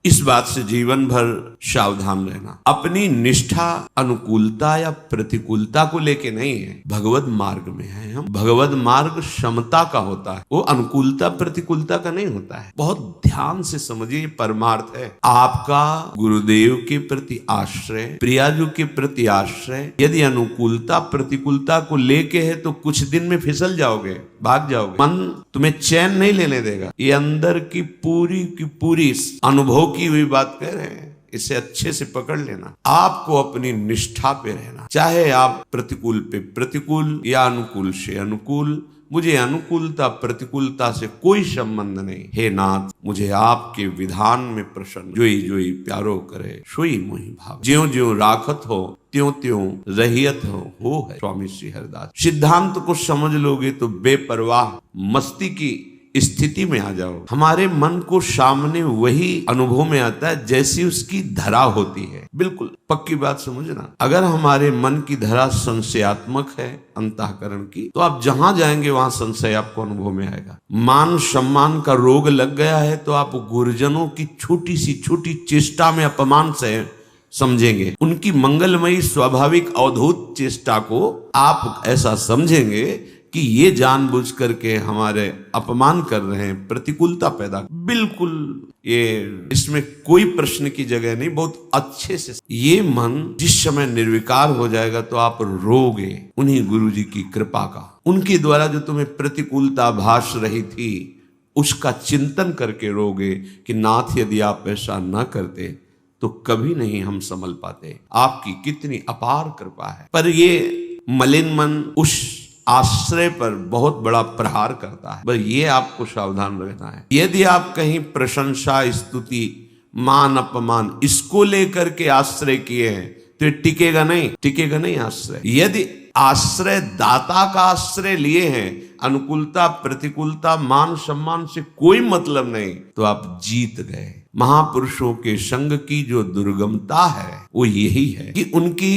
इस बात से जीवन भर सावधान रहना। अपनी निष्ठा अनुकूलता या प्रतिकूलता को लेके नहीं है, भगवत मार्ग में है हम। भगवत मार्ग समता का होता है, वो अनुकूलता प्रतिकूलता का नहीं होता है। बहुत ध्यान से समझिए, परमार्थ है। आपका गुरुदेव के प्रति आश्रय, प्रियाजू के प्रति आश्रय यदि अनुकूलता प्रतिकूलता को लेके है तो कुछ दिन में फिसल जाओगे, भाग जाओगे। मन तुम्हें चैन नहीं लेने देगा। ये अंदर की पूरी अनुभव की हुई बात कह रहे हैं, इसे अच्छे से पकड़ लेना। आपको अपनी निष्ठा पे रहना, चाहे आप प्रतिकूल पे प्रतिकूल या अनुकूल से अनुकूल। मुझे अनुकूलता प्रतिकूलता से कोई संबंध नहीं। हे नाथ, मुझे आपके विधान में प्रसन्न जोई जोई प्यारो करे, सोई मोहि भाव। ज्यों ज्यों राखत हो त्यों त्यों रहियत हो है स्वामी श्री हरिदास। सिद्धांत को समझ लोगे तो बेपरवाह मस्ती की स्थिति में आ जाओ। हमारे मन को सामने वही अनुभव में आता है जैसी उसकी धरा होती है। बिल्कुल पक्की बात समझना। अगर हमारे मन की धरा संशयात्मक है अंतःकरण की, तो आप जहां जाएंगे वहां संशय आपको अनुभव में आएगा। मान सम्मान का रोग लग गया है तो आप गुरुजनों की छोटी सी छोटी चेष्टा में अपमान से समझेंगे। उनकी मंगलमयी स्वाभाविक अवधूत चेष्टा को आप ऐसा समझेंगे कि ये जानबूझ करके हमारे अपमान कर रहे हैं, प्रतिकूलता पैदा। बिल्कुल ये इसमें कोई प्रश्न की जगह नहीं। बहुत अच्छे से ये मन जिस समय निर्विकार हो जाएगा तो आप रोगे उन्हीं गुरुजी की कृपा का। उनके द्वारा जो तुम्हें प्रतिकूलता भास रही थी उसका चिंतन करके रोगे कि नाथ यदि आप ऐसा न करते तो कभी नहीं हम संभल पाते। आपकी कितनी अपार कृपा है। पर ये मलिन मन उस आश्रय पर बहुत बड़ा प्रहार करता है। बस ये आपको सावधान रहना है। यदि आप कहीं प्रशंसा स्तुति मान अपमान इसको लेकर के आश्रय किए हैं तो ये टिकेगा नहीं आश्रय। यदि आश्रय दाता का आश्रय लिए हैं, अनुकूलता प्रतिकूलता मान सम्मान से कोई मतलब नहीं, तो आप जीत गए। महापुरुषों के संग की जो दुर्गमता है वो यही है कि उनकी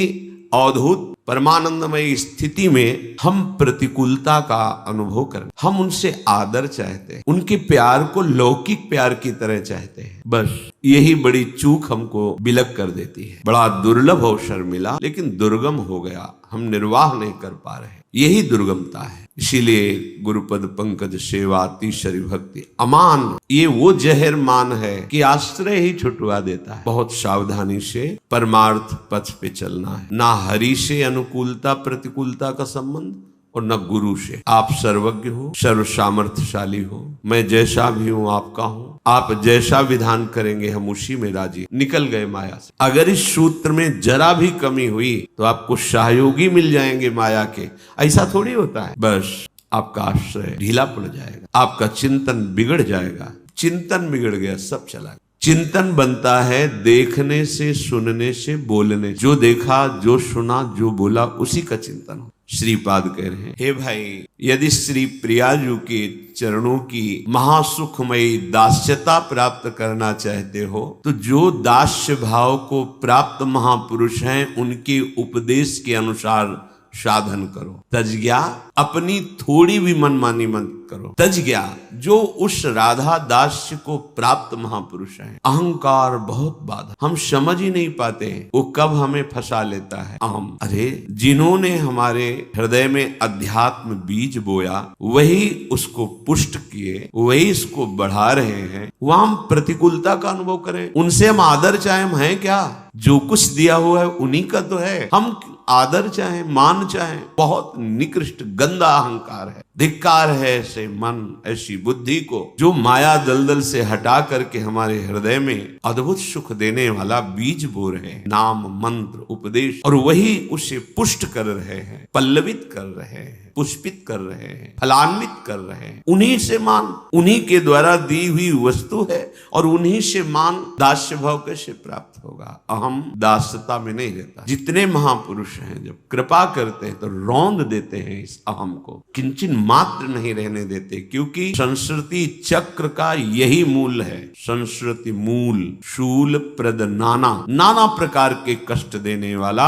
अद्भुत परमानंदमय स्थिति में हम प्रतिकूलता का अनुभव करें। हम उनसे आदर चाहते हैं, उनके प्यार को लौकिक प्यार की तरह चाहते हैं। बस यही बड़ी चूक हमको बिलक कर देती है। बड़ा दुर्लभ अवसर मिला लेकिन दुर्गम हो गया, हम निर्वाह नहीं कर पा रहे। यही दुर्गमता है। इसीलिए गुरुपद पंकज सेवा तीसरी भक्ति अमान, ये वो जहर मान है कि आश्रय ही छुटवा देता है। बहुत सावधानी से परमार्थ पथ पे चलना है। ना हरि से अनुकूलता प्रतिकूलता का संबंध और न गुरु से। आप सर्वज्ञ हो, सर्व सामर्थ्यशाली हो, मैं जैसा भी हूं आपका हूं। आप जैसा विधान करेंगे हम उसी में राजी। निकल गए माया से। अगर इस सूत्र में जरा भी कमी हुई तो आपको सहयोगी मिल जाएंगे माया के। ऐसा थोड़ी होता है। बस आपका आश्रय ढीला पड़ जाएगा, आपका चिंतन बिगड़ जाएगा। चिंतन बिगड़ गया, सब चला। चिंतन बनता है देखने से, सुनने से, बोलने। जो देखा, जो सुना, जो बोला, उसी का चिंतन हो। श्रीपाद कह रहे हैं, हे भाई, यदि श्री प्रियाजू के चरणों की महासुखमयी दास्यता प्राप्त करना चाहते हो तो जो दास्य भाव को प्राप्त महापुरुष हैं उनके उपदेश के अनुसार साधन करो। तजज्ञा, अपनी थोड़ी भी मनमानी मत करो। तजज्ञा, जो उस राधा दास्य को प्राप्त महापुरुष हैं। अहंकार बहुत बाधा, हम समझ ही नहीं पाते वो कब हमें फंसा लेता है। अहम, अरे जिन्होंने हमारे हृदय में अध्यात्म बीज बोया वही उसको पुष्ट किए, वही इसको बढ़ा रहे हैं। वह हम प्रतिकूलता का अनुभव करें, उनसे हम आदर चाहे, हम हैं क्या? जो कुछ दिया हुआ है उन्हीं का तो है। हम आदर चाहे, मान चाहे, बहुत निकृष्ट गंदा अहंकार है। धिक्कार है ऐसे मन, ऐसी बुद्धि को जो माया दलदल से हटा करके हमारे हृदय में अद्भुत सुख देने वाला बीज बो रहे हैं। नाम मंत्र उपदेश, और वही उसे पुष्ट कर रहे हैं, पल्लवित कर रहे हैं, पुष्पित कर रहे हैं, फलान्वित कर रहे हैं। उन्हीं से मान, उन्हीं के द्वारा दी हुई वस्तु है और उन्हीं से मान दास्य भाव कैसे प्राप्त होगा? अहम दास्यता में नहीं रहता। जितने महापुरुष हैं जब कृपा करते हैं तो रौंद देते हैं इस अहम को, किंचन मात्र नहीं रहने देते। क्योंकि संस्कृति चक्र का यही मूल है। संस्कृति मूल शूल प्रद नाना प्रकार के कष्ट देने वाला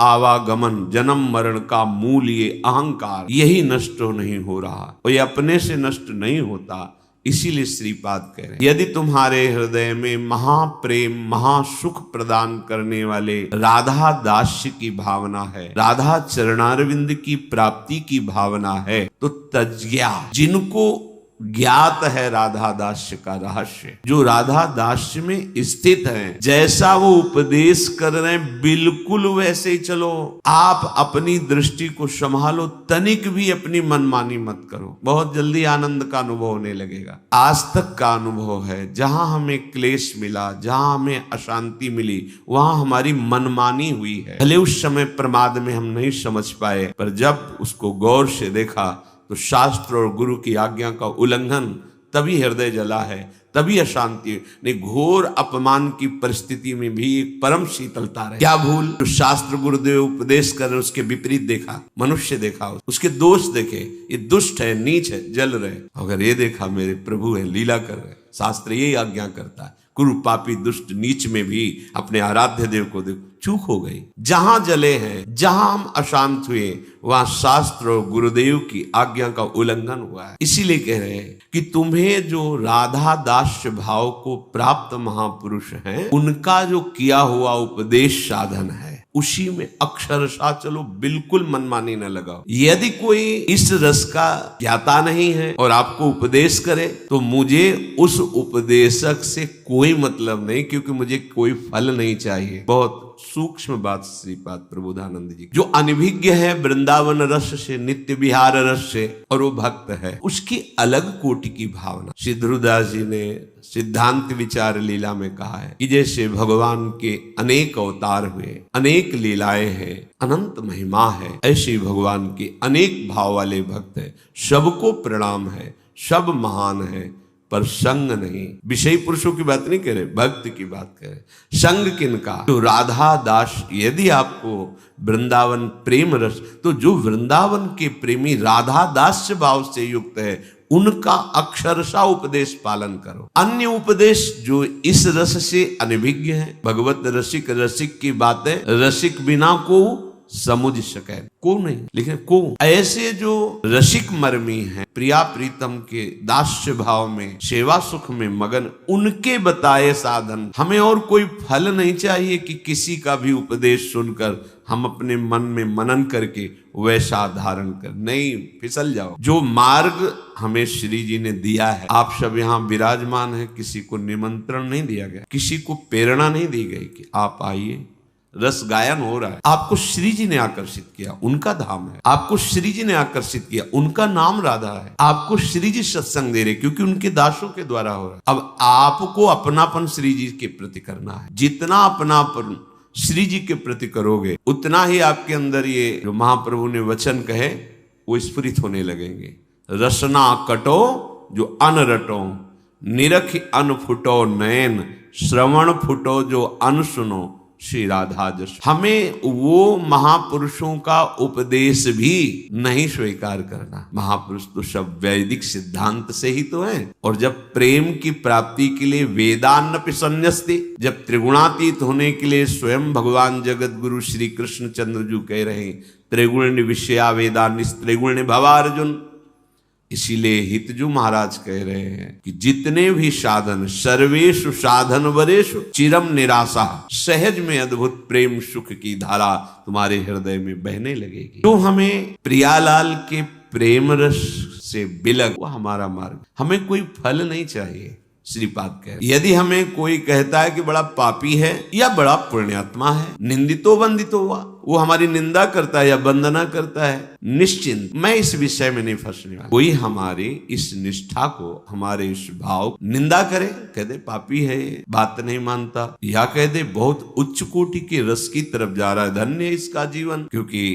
आवागमन जन्म मरण का मूल ये अहंकार, यही नष्ट नहीं हो रहा। और ये अपने से नष्ट नहीं होता, इसीलिए श्रीपाद कह रहे हैं, यदि तुम्हारे हृदय में महाप्रेम महासुख प्रदान करने वाले राधा दास्य की भावना है, राधा चरणारविंद की प्राप्ति की भावना है, तो तज्ज्ञा, जिनको ज्ञात है राधा दास्य का रहस्य, जो राधा दास्य में स्थित है, जैसा वो उपदेश कर रहे हैं बिल्कुल वैसे ही चलो। आप अपनी दृष्टि को संभालो, तनिक भी अपनी मनमानी मत करो, बहुत जल्दी आनंद का अनुभव होने लगेगा। आज तक का अनुभव है, जहां हमें क्लेश मिला, जहां हमें अशांति मिली, वहां हमारी मनमानी हुई है। भले उस समय प्रमाद में हम नहीं समझ पाए, पर जब उसको गौर से देखा तो शास्त्र और गुरु की आज्ञा का उल्लंघन, तभी हृदय जला है, तभी अशांति ने घोर अपमान की परिस्थिति में भी एक परम शीतलता रहे। क्या भूल, तो शास्त्र गुरुदेव उपदेश कर रहे, उसके विपरीत देखा, मनुष्य देखा, उसके दोष देखे, ये दुष्ट है, नीच है, जल रहे। अगर ये देखा मेरे प्रभु है, लीला कर रहे, शास्त्र यही आज्ञा करता है, कुरु पापी दुष्ट नीच में भी अपने आराध्य देव को देखो, चूक हो गई। जहां जले हैं, जहां हम अशांत हुए, वहां शास्त्र और गुरुदेव की आज्ञा का उल्लंघन हुआ है। इसीलिए कह रहे हैं कि तुम्हें जो राधा दास्य भाव को प्राप्त महापुरुष हैं, उनका जो किया हुआ उपदेश साधन है, उसी में अक्षरशः चलो, बिल्कुल मनमानी न लगाओ। यदि कोई इस रस का ज्ञाता नहीं है और आपको उपदेश करे, तो मुझे उस उपदेशक से कोई मतलब नहीं, क्योंकि मुझे कोई फल नहीं चाहिए। बहुत सूक्ष्म बात श्रीपाद प्रबोधानंद जी। जो अनभिज्ञ है वृंदावन रस से, नित्य विहार रस से, और वो भक्त है, उसकी अलग कोटि की भावना। श्री ध्रुवदास जी ने सिद्धांत विचार लीला में कहा है कि जैसे भगवान के अनेक अवतार हुए, अनेक लीलाएं हैं, अनंत महिमा है, ऐसे भगवान के अनेक भाव वाले भक्त है। सबको प्रणाम है, सब महान है, पर संग नहीं। विषयी पुरुषों की बात नहीं कह रहे, भक्त की बात कह रहे। संग किनका? तो राधा दास। यदि आपको वृंदावन प्रेम रस, तो जो वृंदावन के प्रेमी राधा दास्य भाव से युक्त है, उनका अक्षरशः उपदेश पालन करो। अन्य उपदेश जो इस रस से अनभिज्ञ है, भगवत रसिक रसिक की बातें रसिक बिना को समझ सके, को नहीं, लेकिन को ऐसे जो रसिक मर्मी हैं, प्रिया प्रीतम के दास्य भाव में, सेवा सुख में मगन, उनके बताए साधन। हमें और कोई फल नहीं चाहिए कि किसी का भी उपदेश सुनकर हम अपने मन में मनन करके वैसा धारण कर, नहीं, फिसल जाओ। जो मार्ग हमें श्री जी ने दिया है, आप सब यहाँ विराजमान है, किसी को निमंत्रण नहीं दिया गया, किसी को प्रेरणा नहीं दी गई कि आप आइए, रस गायन हो रहा है। आपको श्री जी ने आकर्षित किया, उनका धाम है। आपको श्री जी ने आकर्षित किया, उनका नाम राधा है। आपको श्री जी सत्संग दे रहे, क्योंकि उनके दासों के द्वारा हो रहा है। अब आपको अपनापन श्री जी के प्रति करना है। जितना अपनापन श्री जी के प्रति करोगे, उतना ही आपके अंदर ये जो महाप्रभु ने वचन कहे वो स्फुरित होने लगेंगे। रसना कटो जो अन रटो, निरख अन फुटो नयन, श्रवण फुटो जो अन सुनो, श्री राधा जस। हमें वो महापुरुषों का उपदेश भी नहीं स्वीकार करना। महापुरुष तो सब वैदिक सिद्धांत से ही तो हैं। और जब प्रेम की प्राप्ति के लिए वेदान्नपि संन्यस्ते, जब त्रिगुणातीत होने के लिए स्वयं भगवान जगत गुरु श्री कृष्ण चंद्र जी कह रहे हैं, त्रिगुण विषया वेदा निस्त्रिगुण भवा अर्जुन। इसीलिए हितजू महाराज कह रहे हैं कि जितने भी साधन, सर्वेषु साधन वरेषु चिरम निराशा, सहज में अद्भुत प्रेम सुख की धारा तुम्हारे हृदय में बहने लगेगी। तो हमें प्रियालाल के प्रेम रस से बिलक, वो हमारा मार्ग। हमें कोई फल नहीं चाहिए। श्रीपाद कह, यदि हमें कोई कहता है कि बड़ा पापी है या बड़ा पुण्यात्मा है, निंदितो वंदितो हुआ, वो हमारी निंदा करता है या वंदना करता है, निश्चिंत मैं इस विषय में नहीं फंसने वाला। कोई हमारी इस निष्ठा को, हमारे इस भाव निंदा करे, कह दे पापी है, बात नहीं मानता, या कह दे बहुत उच्च कोटि के रस की तरफ जा रहा है, धन्य है इसका जीवन, क्योंकि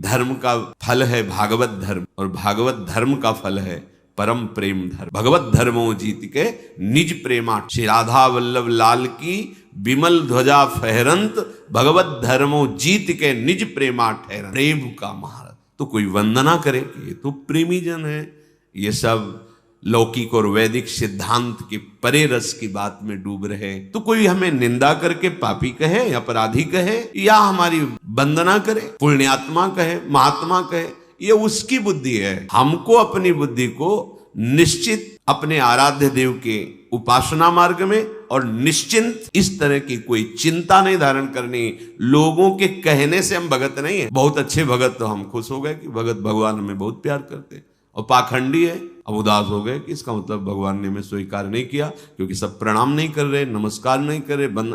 धर्म का फल है भागवत धर्म, और भागवत धर्म का फल है परम प्रेम धर्म। भगवत धर्मो जीत के निज प्रेमाट, श्री राधा वल्लभ लाल की विमल ध्वजा फहरंत, भगवत धर्मो जीत के निज प्रेमाट ठहरंत। प्रेम का महारथ। तो कोई वंदना करे कि ये तो प्रेमी जन है, ये सब लौकिक और वैदिक सिद्धांत के परे रस की बात में डूब रहे। तो कोई हमें निंदा करके पापी कहे, अपराधी कहे, या हमारी वंदना करे, पुण्यात्मा कहे, महात्मा कहे, ये उसकी बुद्धि है। हमको अपनी बुद्धि को निश्चित अपने आराध्य देव के उपासना मार्ग में और निश्चिंत इस तरह की कोई चिंता नहीं धारण करनी। लोगों के कहने से हम भगत नहीं है। बहुत अच्छे भगत तो हम खुश हो गए कि भगत भगवान हमें बहुत प्यार करते हैं, और पाखंडी है अब उदास हो गए कि इसका मतलब भगवान ने हमें स्वीकार नहीं किया, क्योंकि सब प्रणाम नहीं कर रहे, नमस्कार नहीं कर रहे।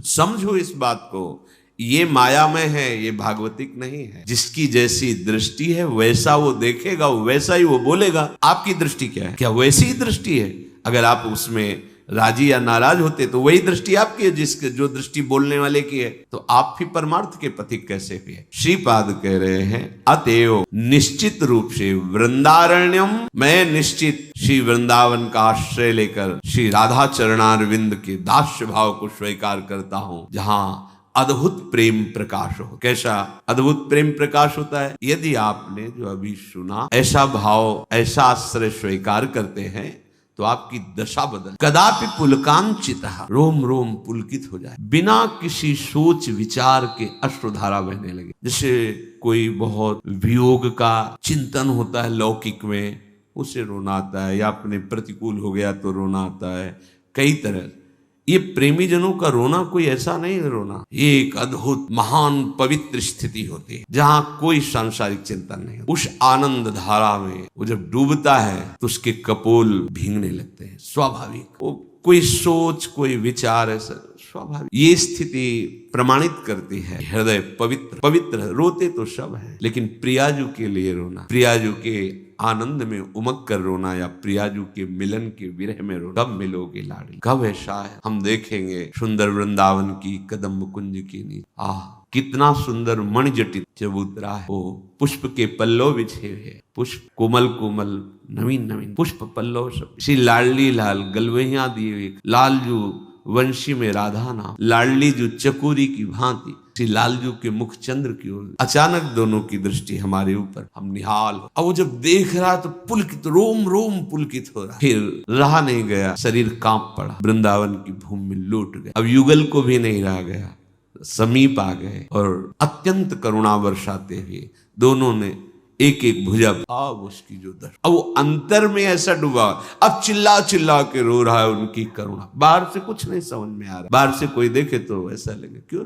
समझो इस बात को, ये मायामय है, ये भागवतिक नहीं है। जिसकी जैसी दृष्टि है वैसा वो देखेगा, वैसा ही वो बोलेगा। आपकी दृष्टि क्या है? क्या वैसी ही दृष्टि है? अगर आप उसमें राजी या नाराज होते तो वही दृष्टि आपकी है जिसके जो दृष्टि बोलने वाले की है। तो आप भी परमार्थ के पथिक कैसे हुए? श्रीपाद कह रहे हैं अतएव निश्चित रूप से वृंदारण्यम, मैं निश्चित श्री वृंदावन का आश्रय लेकर श्री राधा चरणारविंद के दास्य भाव को स्वीकार करता हूं, जहां अद्भुत प्रेम प्रकाश हो। कैसा अद्भुत प्रेम प्रकाश होता है? यदि आपने जो अभी सुना ऐसा भाव, ऐसा आश्रय स्वीकार करते हैं तो आपकी दशा बदल। कदापि पुलकांचितः, रोम रोम पुलकित हो जाए, बिना किसी सोच विचार के अश्रुधारा बहने लगे। जैसे कोई बहुत वियोग का चिंतन होता है लौकिक में, उसे रोना आता है, या अपने प्रतिकूल हो गया तो रोना आता है। कई तरह ये प्रेमी जनों का रोना कोई ऐसा नहीं है रोना, ये एक अद्भुत महान पवित्र स्थिति होती है जहां कोई सांसारिक चिंतन नहीं। उस आनंद धारा में वो जब डूबता है तो उसके कपोल भीगने लगते हैं, स्वाभाविक। वो कोई सोच, कोई विचार, ऐसा स्वाभाविक। ये स्थिति प्रमाणित करती है हृदय पवित्र पवित्र। रोते तो सब है, लेकिन प्रियाजू के लिए रोना, प्रियाजू के आनंद में उमग कर रोना, या प्रियाजू के मिलन के विरह में रोना। कब मिलोगे लाड़ी, कब ऐसा है हम देखेंगे सुंदर वृंदावन की कदम कुंज की नीचे। कितना सुंदर मणिजटित चबूतरा है, वो पुष्प के पल्लव बिछे हुए, पुष्प कोमल कोमल नवीन नवीन पुष्प पल्लव सब। श्री लाडली लाल गलवहिया दिए, लालजू वंशी में राधा नाम, लाडली जो चकोरी की भांति, श्री लालजू के मुख चंद्र की ओर। अचानक दोनों की दृष्टि हमारे ऊपर, हम निहाल। अब वो जब देख रहा तो पुलकित, रोम रोम पुलकित हो रहा। फिर रहा नहीं गया, शरीर कांप पड़ा, वृंदावन की भूमि में लौट गए। अब युगल को भी नहीं रहा गया, समीप आ गए और अत्यंत करुणा वर्षाते हुए दोनों ने एक एक भुजा। अब उसकी जो दर्द, अब वो अंतर में ऐसा डूबा, अब चिल्ला चिल्ला के रो रहा है उनकी करुणा। बाहर से कुछ नहीं समझ में आ रहा, बाहर से कोई देखे तो ऐसा लगे क्यों,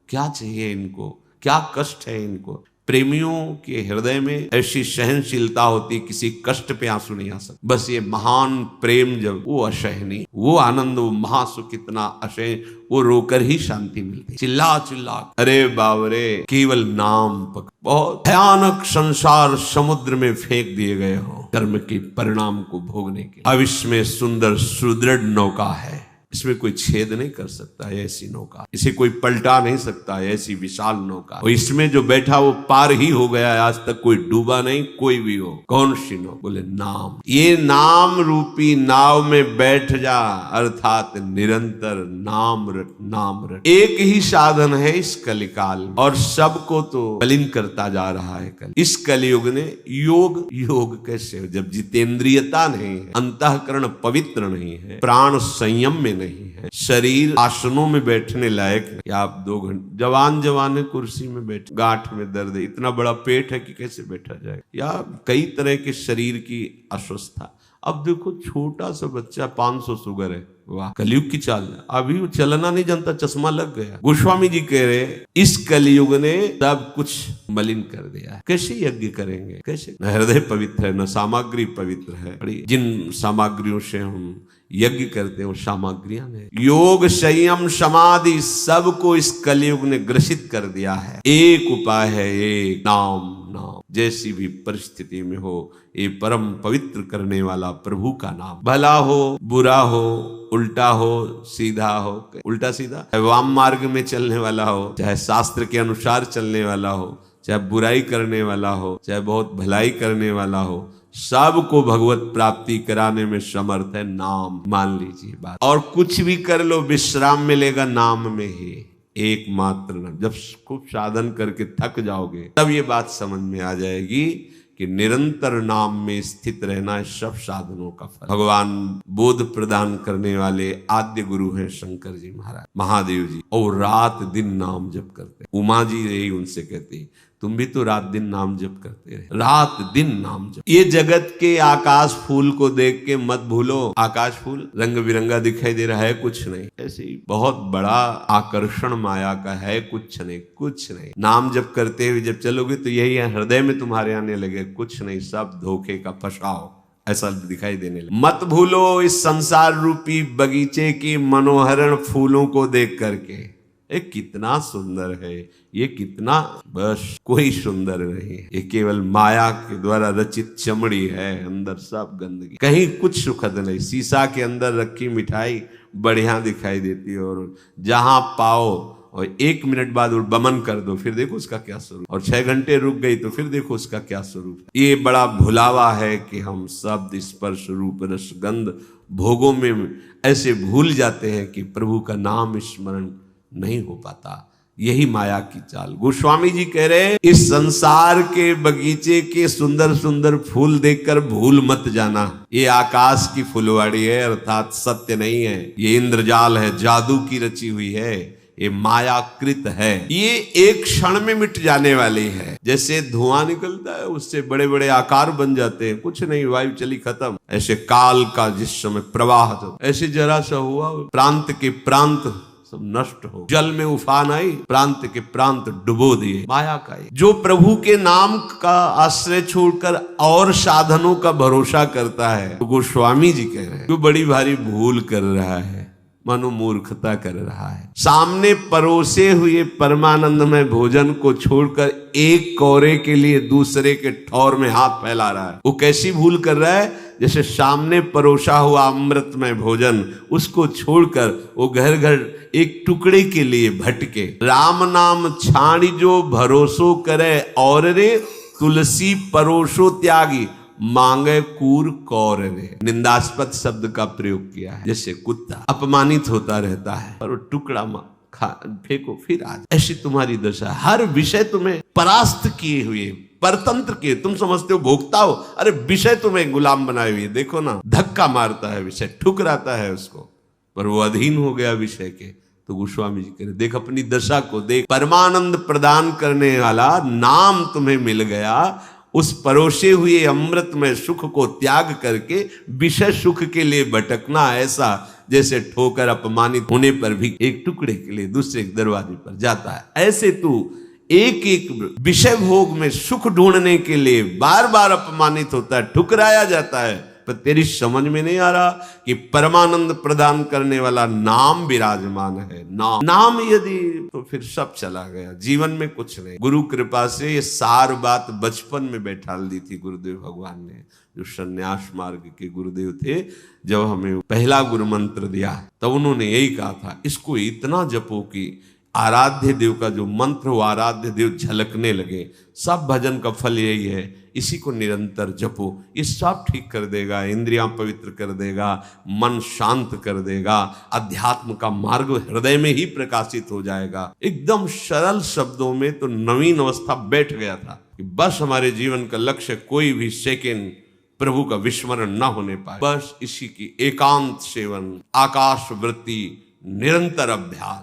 क्या चाहिए इनको, क्या कष्ट है इनको। प्रेमियों के हृदय में ऐसी सहनशीलता होती, किसी कष्ट पे आंसू नहीं आ सकता। बस ये महान प्रेम जब वो असहनीय, वो आनंद, वो महासुख इतना असह, वो रोकर ही शांति मिलती। चिल्ला चिल्ला, अरे बाबरे, केवल नाम पक। बहुत भयानक संसार समुद्र में फेंक दिए गए हो कर्म के परिणाम को भोगने के। अब इसमें सुंदर सुदृढ़ नौका है, इसमें कोई छेद नहीं कर सकता है ऐसी नौका, इसे कोई पलटा नहीं सकता है ऐसी विशाल नौका। और इसमें जो बैठा वो पार ही हो गया है, आज तक कोई डूबा नहीं, कोई भी हो। कौन सी नौ? बोले नाम। ये नाम रूपी नाव में बैठ जा, अर्थात निरंतर नाम रट, नाम रट। एक ही साधन है इस कलिकाल में, और सबको तो मलिन करता जा रहा है कल। इस कलयुग ने योग, योग कैसे हो जब जितेंद्रियता नहीं है, अंतःकरण पवित्र नहीं है, प्राण संयम में नहीं है, शरीर आसनों में बैठने लायक नहीं। आप 2 घंटे जवान कुर्सी में बैठे, गांठ में दर्द है, इतना बड़ा पेट है कि कैसे बैठा जाए, या कई तरह के शरीर की अस्वस्थता। अब देखो छोटा सा बच्चा 500 शुगर है, वाह कलयुग की चाल है। अभी वो चलना नहीं जानता, चश्मा लग गया। गोस्वामी जी कह रहे इस कलयुग ने सब कुछ मलिन कर दिया है। कैसे यज्ञ करेंगे, कैसे? न हृदय पवित्र है, न सामग्री पवित्र है। जिन सामग्रियों से हम यज्ञ करते हैं वो सामग्रियां हैं। योग, संयम, समाधि सबको इस कलयुग ने ग्रसित कर दिया है। एक उपाय है, एक नाम। नाम जैसी भी परिस्थिति में हो, ये परम पवित्र करने वाला प्रभु का नाम। भला हो, बुरा हो, उल्टा हो, सीधा हो, उल्टा सीधा, वाम मार्ग में चलने वाला हो, चाहे शास्त्र के अनुसार चलने वाला हो, चाहे बुराई करने वाला हो, चाहे बहुत भलाई करने वाला हो, सबको भगवत प्राप्ति कराने में समर्थ है नाम। मान लीजिए बात, और कुछ भी कर लो विश्राम मिलेगा नाम में ही, एकमात्र नाम। जब खूब साधन करके थक जाओगे तब ये बात समझ में आ जाएगी कि निरंतर नाम में स्थित रहना है सब साधनों का फल। भगवान बोध प्रदान करने वाले आद्य गुरु हैं शंकर जी महाराज, महादेव जी, और रात दिन नाम जप करते। उमा जी यही उनसे कहती, तुम भी तो रात दिन नाम जप करते रहे, रात दिन नाम जप। ये जगत के आकाश फूल को देख के मत भूलो, आकाश फूल रंग बिरंगा दिखाई दे रहा है, कुछ नहीं। ऐसे ही बहुत बड़ा आकर्षण माया का है, कुछ नहीं, कुछ नहीं। नाम जप करते हुए जब चलोगे तो यही हृदय में तुम्हारे आने लगे, कुछ नहीं, सब धोखे का फसाओ, ऐसा दिखाई देने लगे। मत भूलो इस संसार रूपी बगीचे की मनोहरण फूलों को देख करके, ये कितना सुंदर है, ये कितना, बस कोई सुंदर नहीं, ये केवल माया के द्वारा रचित चमड़ी है, अंदर सब गंदगी, कहीं कुछ सुखद नहीं। शीशा के अंदर रखी मिठाई बढ़िया दिखाई देती है, और जहां पाओ और 1 मिनट बाद बमन कर दो, फिर देखो उसका क्या स्वरूप, और 6 घंटे रुक गई तो फिर देखो उसका क्या स्वरूप। ये बड़ा भुलावा है कि हम शब्द स्पर्श रूप रसगंध भोगों में ऐसे भूल जाते हैं कि प्रभु का नाम स्मरण नहीं हो पाता। यही माया की चाल। गोस्वामी जी कह रहे हैं इस संसार के बगीचे के सुंदर सुंदर फूल देखकर भूल मत जाना, ये आकाश की फुलवाड़ी है, अर्थात सत्य नहीं है, ये इंद्रजाल है, जादू की रची हुई है, ये मायाकृत है, ये एक क्षण में मिट जाने वाली है। जैसे धुआं निकलता है उससे बड़े बड़े आकार बन जाते हैं, कुछ नहीं, वायु चली खत्म। ऐसे काल का जिस समय प्रवाह, ऐसे जरा सा हुआ, प्रांत के प्रांत सब नष्ट हो, जल में उफान आई, प्रांत के प्रांत डुबो दिए। माया का जो प्रभु के नाम का आश्रय छोड़कर और साधनों का भरोसा करता है, तो गोस्वामी जी कह रहे हैं, जो बड़ी भारी भूल कर रहा है, मनोमूर्खता कर रहा है। सामने परोसे हुए परमानंदमय भोजन को छोड़कर एक कौरे के लिए दूसरे के ठौर में हाथ फैला रहा है। वो कैसी भूल कर रहा है? जैसे सामने परोसा हुआ अमृतमय भोजन, उसको छोड़कर वो घर घर एक टुकड़े के लिए भटके। राम नाम छाड़ी जो भरोसो करे, और रे तुलसी परोसो त्यागी, मांगे कूर कौर रे। निंदास्पद शब्द का प्रयोग किया है। जैसे कुत्ता अपमानित होता रहता है और वो टुकड़ा फेंको फिर आ, ऐसी तुम्हारी दशा। हर विषय तुम्हें परास्त किए हुए, परतंत्र किए, तुम समझते हो भोगता हो, अरे विषय तुम्हें गुलाम बनाए हुए। देखो ना, धक्का मारता है विषय, ठुकराता है उसको, पर वो अधीन हो गया विषय के। तो गोस्वामी जी कह रहे, देख अपनी दशा को देख, परमानंद प्रदान करने वाला नाम तुम्हें मिल गया, उस परोसे हुए अमृत में सुख को त्याग करके विषय सुख के लिए भटकना, ऐसा जैसे ठोकर अपमानित होने पर भी एक टुकड़े के लिए दूसरे दरवाजे पर जाता है, ऐसे तू एक एक विषय भोग में सुख ढूंढने के लिए बार बार अपमानित होता है, ठुकराया जाता है। पर तेरी समझ में नहीं आ रहा कि परमानंद प्रदान करने वाला नाम विराजमान है। नाम यदि, तो फिर सब चला गया, जीवन में कुछ नहीं। गुरु कृपा से ये सार बात बचपन में बैठाल दी थी गुरुदेव भगवान ने, जो संन्यास मार्ग के गुरुदेव थे। जब हमें पहला गुरु मंत्र दिया तब उन्होंने यही कहा था, इसको इतना जपो कि आराध्य देव का जो मंत्र हो, आराध्य देव झलकने लगे। सब भजन का फल यही है, इसी को निरंतर जपो, ये सब ठीक कर देगा, इंद्रियां पवित्र कर देगा, मन शांत कर देगा, अध्यात्म का मार्ग हृदय में ही प्रकाशित हो जाएगा। एकदम सरल शब्दों में तो नवीन अवस्था बैठ गया था कि बस हमारे जीवन का लक्ष्य कोई भी सेकेंड प्रभु का विस्मरण न होने पाए, बस इसी की एकांत सेवन, आकाश वृत्ति, निरंतर अभ्यास।